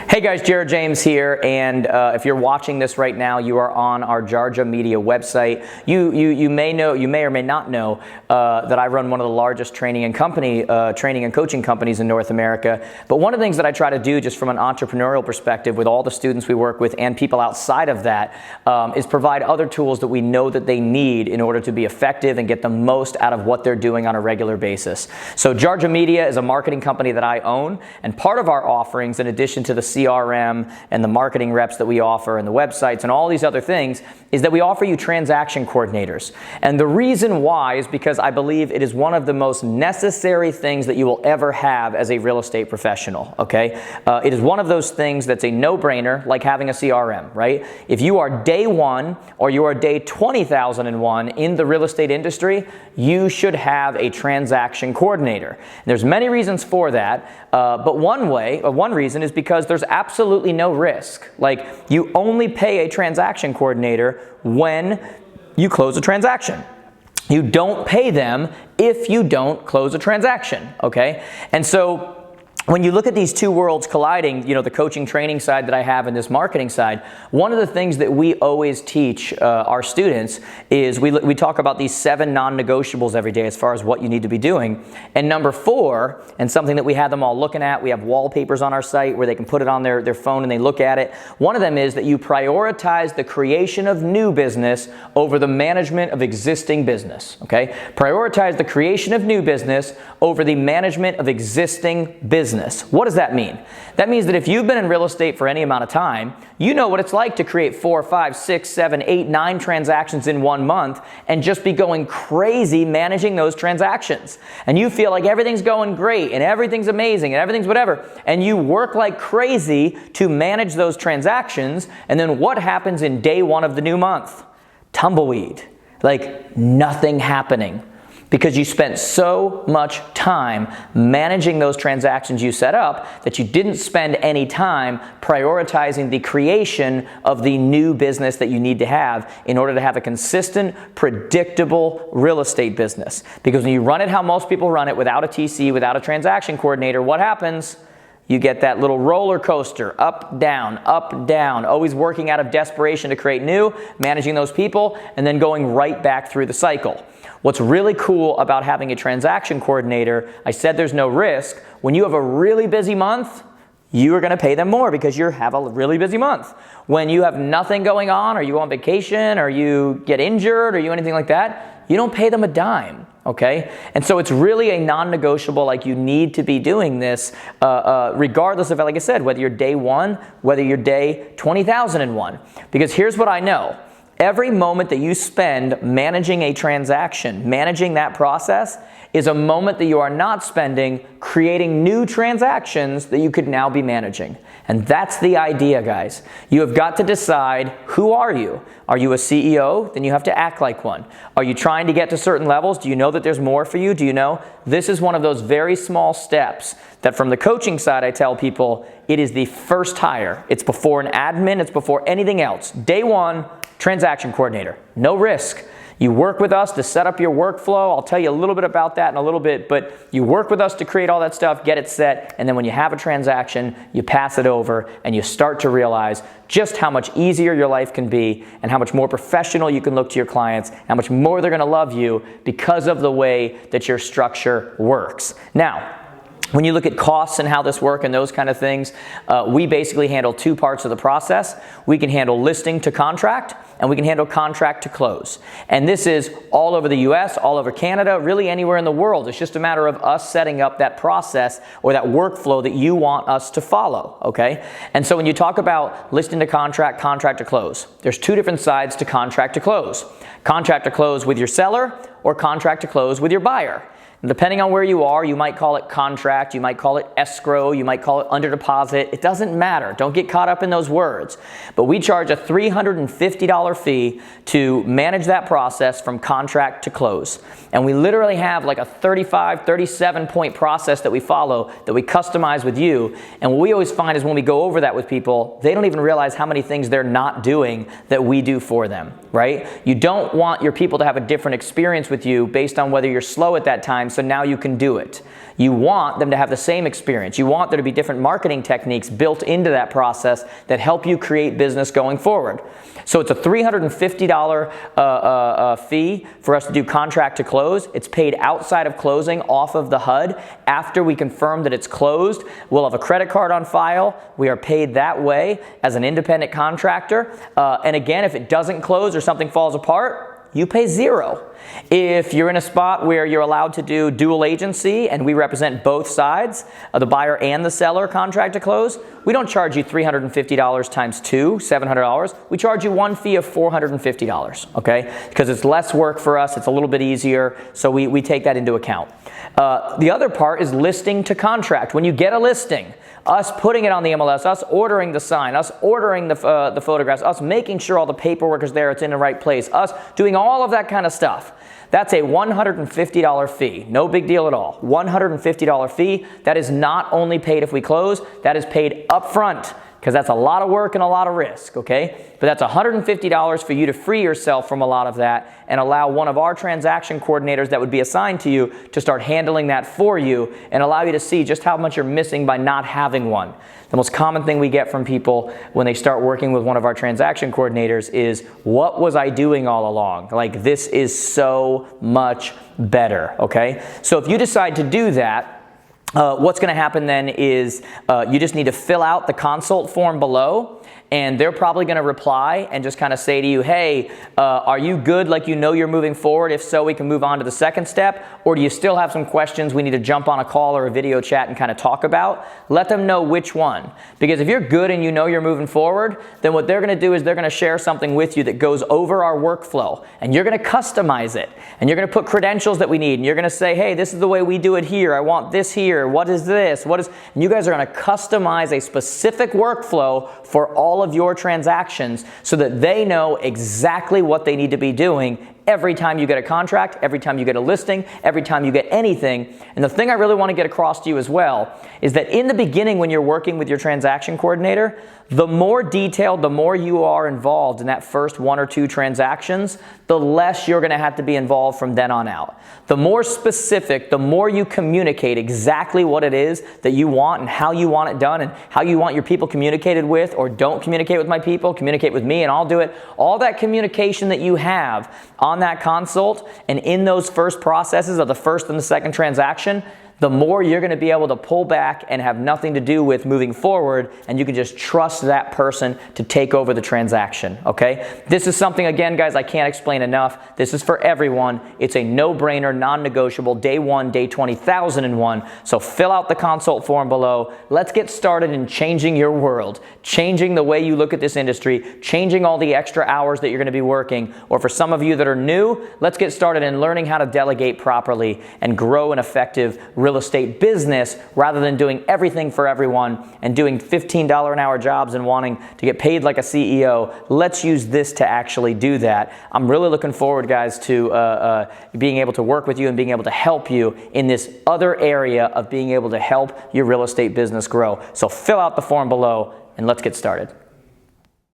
Hey guys, Jared James here, and if you're watching this right now, you are on our Jarja Media website. You may or may not know that I run one of the largest training and coaching companies in North America. But one of the things that I try to do, just from an entrepreneurial perspective, with all the students we work with and people outside of that, is provide other tools that we know that they need in order to be effective and get the most out of what they're doing on a regular basis. So Jarja Media is a marketing company that I own, and part of our offerings, in addition to the CRM and the marketing reps that we offer and the websites and all these other things, is that we offer you transaction coordinators. And the reason why is because I believe it is one of the most necessary things that you will ever have as a real estate professional, okay? It is one of those things that's a no-brainer, like having a CRM, right? If you are day one or you are day 20,001 in the real estate industry, you should have a transaction coordinator. And there's many reasons for that, but one reason is because there's absolutely no risk. Like, you only pay a transaction coordinator when you close a transaction. You don't pay them if you don't close a transaction, okay? And so when you look at these two worlds colliding, you know, the coaching training side that I have and this marketing side, one of the things that we always teach our students is we talk about these 7 non-negotiables every day as far as what you need to be doing. And number 4, and something that we have them all looking at, we have wallpapers on our site where they can put it on their phone and they look at it. One of them is that you prioritize the creation of new business over the management of existing business, okay? Prioritize the creation of new business over the management of existing business. What does that mean? That means that if you've been in real estate for any amount of time, you know what it's like to create 4, 5, 6, 7, 8, 9 transactions in 1 month and just be going crazy managing those transactions. And you feel like everything's going great and everything's amazing and everything's whatever. And you work like crazy to manage those transactions. And then what happens in day 1 of the new month? Tumbleweed. Like nothing happening. Because you spent so much time managing those transactions you set up that you didn't spend any time prioritizing the creation of the new business that you need to have in order to have a consistent, predictable real estate business. Because when you run it how most people run it, without a TC, without a transaction coordinator, what happens? You get that little roller coaster, up, down, always working out of desperation to create new, managing those people, and then going right back through the cycle. What's really cool about having a transaction coordinator, I said there's no risk. When you have a really busy month, you are going to pay them more because you have a really busy month. When you have nothing going on, or you go on vacation, or you get injured, or you anything like that, you don't pay them a dime. Okay? And so it's really a non-negotiable, like you need to be doing this regardless of, like I said, whether you're day 1, whether you're day 20,001. Because here's what I know. Every moment that you spend managing a transaction, managing that process, is a moment that you are not spending creating new transactions that you could now be managing. And that's the idea, guys. You have got to decide, who are you? Are you a CEO? Then you have to act like one. Are you trying to get to certain levels? Do you know that there's more for you? Do you know? This is one of those very small steps that from the coaching side, I tell people, it is the first hire. It's before an admin. It's before anything else. Day 1, transaction coordinator. No risk. You work with us to set up your workflow. I'll tell you a little bit about that in a little bit, but you work with us to create all that stuff, get it set, and then when you have a transaction, you pass it over and you start to realize just how much easier your life can be and how much more professional you can look to your clients, how much more they're going to love you because of the way that your structure works. Now, when you look at costs and how this works and those kind of things, we basically handle 2 parts of the process. We can handle listing to contract, and we can handle contract to close. And this is all over the US, all over Canada, really anywhere in the world. It's just a matter of us setting up that process or that workflow that you want us to follow, okay? And so when you talk about listing to contract, contract to close, there's 2 different sides to contract to close. Contract to close with your seller or contract to close with your buyer. And depending on where you are, you might call it contract, you might call it escrow, you might call it under deposit. It doesn't matter. Don't get caught up in those words. But we charge a $350 fee to manage that process from contract to close. And we literally have like a 35, 37 point process that we follow that we customize with you. And what we always find is when we go over that with people, they don't even realize how many things they're not doing that we do for them, right? You don't want your people to have a different experience with you based on whether you're slow at that time time, so now you can do it. You want them to have the same experience. You want there to be different marketing techniques built into that process that help you create business going forward. So it's a $350 fee for us to do contract to close. It's paid outside of closing off of the HUD. After we confirm that it's closed, we'll have a credit card on file. We are paid that way as an independent contractor. And again, if it doesn't close or something falls apart, you pay zero. If you're in a spot where you're allowed to do dual agency and we represent both sides, the buyer and the seller contract to close, we don't charge you $350 times two, $700. We charge you one fee of $450, okay? Because it's less work for us, it's a little bit easier, so we take that into account. The other part is listing to contract. When you get a listing, us putting it on the MLS, us ordering the sign, us ordering the photographs, us making sure all the paperwork is there, it's in the right place, us doing all of that kind of stuff. That's a $150 fee. No big deal at all. $150 fee. That is not only paid if we close, that is paid up front, because that's a lot of work and a lot of risk, okay? But that's $150 for you to free yourself from a lot of that and allow one of our transaction coordinators that would be assigned to you to start handling that for you and allow you to see just how much you're missing by not having one. The most common thing we get from people when they start working with one of our transaction coordinators is, what was I doing all along? Like, this is so much better, okay? So if you decide to do that, what's going to happen then is you just need to fill out the consult form below, and they're probably going to reply and just kind of say to you, hey, are you good, like you know you're moving forward? If so, we can move on to the second step. Or do you still have some questions we need to jump on a call or a video chat and kind of talk about? Let them know which one. Because if you're good and you know you're moving forward, then what they're going to do is they're going to share something with you that goes over our workflow. And you're going to customize it. And you're going to put credentials that we need. And you're going to say, hey, this is the way we do it here. I want this here. What is this? And you guys are going to customize a specific workflow for all of your transactions so that they know exactly what they need to be doing every time you get a contract, every time you get a listing, every time you get anything. And the thing I really want to get across to you as well is that in the beginning when you're working with your transaction coordinator, the more detailed, the more you are involved in that first one or two transactions, the less you're going to have to be involved from then on out. The more specific, the more you communicate exactly what it is that you want and how you want it done and how you want your people communicated with, or don't communicate with my people, communicate with me and I'll do it. All that communication that you have on that consult and in those first processes of the first and the second transaction, the more you're going to be able to pull back and have nothing to do with moving forward, and you can just trust that person to take over the transaction, okay? This is something, again, guys, I can't explain enough. This is for everyone. It's a no-brainer, non-negotiable, day one, day 20,001. So fill out the consult form below. Let's get started in changing your world, changing the way you look at this industry, changing all the extra hours that you're going to be working. Or for some of you that are new, let's get started in learning how to delegate properly and grow an effective real estate business rather than doing everything for everyone and doing $15 an hour jobs and wanting to get paid like a CEO. Let's use this to actually do that. I'm really looking forward, guys, to being able to work with you and being able to help you in this other area of being able to help your real estate business grow. So fill out the form below and let's get started.